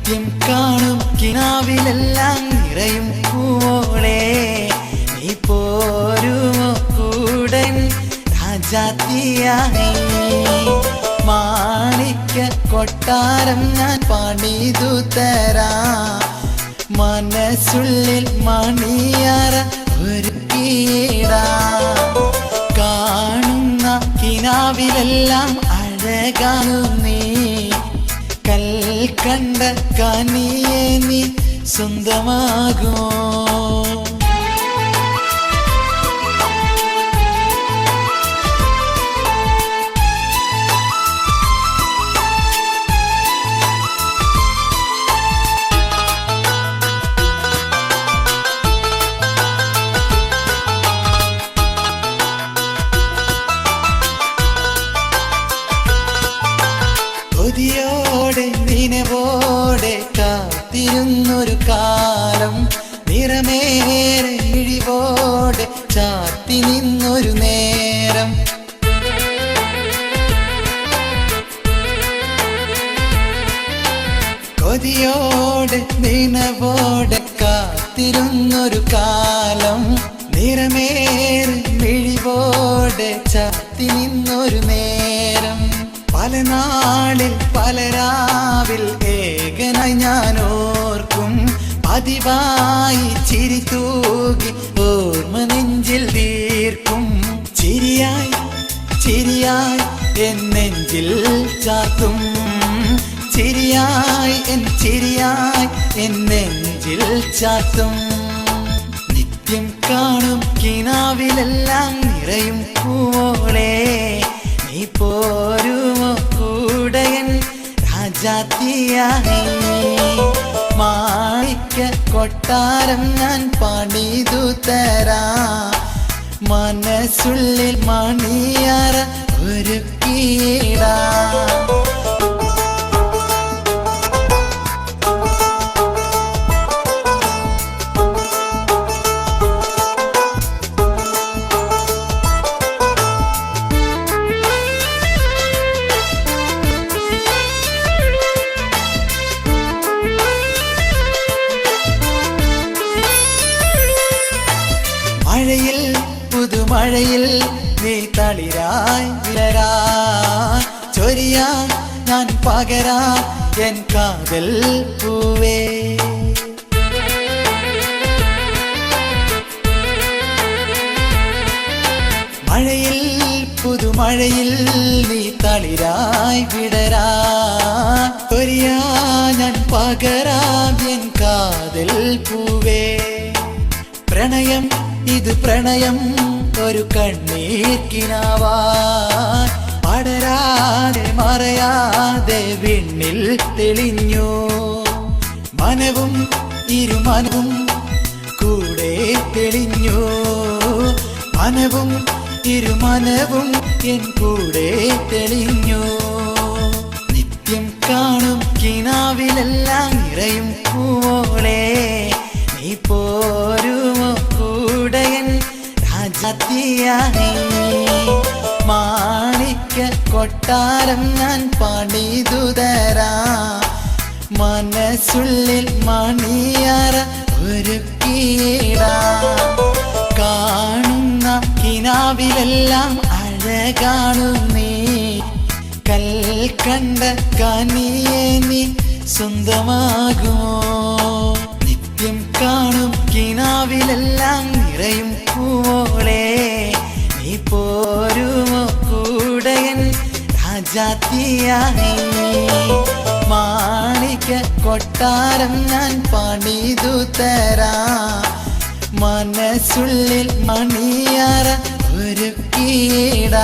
നിത്യം കാണും കിനാവിലെല്ലാം നിറയും പൂവോളെ നീ പോരുമോ കൂടൻ രാജാത്തിയായി മാണിക്യ കൊട്ടാരം ഞാൻ പണിതു തരാം മനസ്സുള്ളിൽ മണിയറ ഒരുക്കിയിടാം കാണുന്ന കിനാവിലെല്ലാം അഴകാണു നീ കൽക്കണ്ട കനിയെ നീ സ്വന്തമാകുമോ കൊതിയോടെ നിനവോടെ കാത്തിരുന്നൊരു കാലം നിറമേറെ ഇഴിവോടെ ചാത്തി നിന്നൊരു നേരം കൊതിയോടെ നിനവോടെ കാത്തിരുന്നൊരു കാലം നിറമേറെ ഇഴിവോടെ ചാത്തി നിന്നൊരു നേരം പല നാളിൽ പല രാവിൽ ഏകനായി ഞാൻ ഓർക്കും പതിവായി ചിരി തൂകി ഓർമ്മ നെഞ്ചിൽ തീർക്കും ചിരിയായി ചിരിയായി എൻ നെഞ്ചിൽ ചാർത്തും ചിരിയായി എൻ നെഞ്ചിൽ ചാർത്തും നിത്യം കാണും കിനാവിലെല്ലാം നിറയും പൂവോളെ നീ പോരുമോ കൂടയൻ രാജാത്തിയായി മാണിക്യ കൊട്ടാരം ഞാൻ പണിതു തരാം മനസ്സുള്ളിൽ മണിയറ ഒരുക്കിയിടാം മഴയിൽ പുതുമഴയിൽ നീ തളിരായി വിളരാ ചൊരിയാ ഞാൻ പകരാ എൻ കാതൽ പൂവേ മഴയിൽ പുതുമഴയിൽ നീ തളിരായി വിടരാ ചൊരിയാ ഞാൻ പകരാ എൻ കാതൽ പൂവേ പ്രണയം ഇത് പ്രണയം ഒരു കണ്ണീർക്കിനാവാ പടരാതെ മറയാതെ വിണ്ണിൽ തെളിഞ്ഞു മനവും ഇരുമനവും കൂടെ തെളിഞ്ഞു മനവും ഇരുമനവും എൻ കൂടെ തെളിഞ്ഞു നിത്യം കാണും കിനാവിലെല്ലാം നിറയും പൂവോളെ നീ പോരുമോ കൂടയൻ രാജാത്തിയായി മാണിക്യ കൊട്ടാരം ഞാൻ പണിതു തരാം മനസ്സുള്ളിൽ മണിയറ ഒരുക്കിയിടാം കാണുന്ന കിനാവിലെല്ലാം അഴകാണു നീ കൽക്കണ്ട കനിയെ നീ സ്വന്തമാകുമോ നിത്യം കാണും കിനാവിലെല്ലാം നിറയും പൂവോളെ നീ പോരുമോ കൂടയൻ രാജാത്തിയായി മാണിക്യ കൊട്ടാരം ഞാൻ പണിതു തരാം മനസ്സുള്ളിൽ മണിയറ ഒരുക്കിയിടാം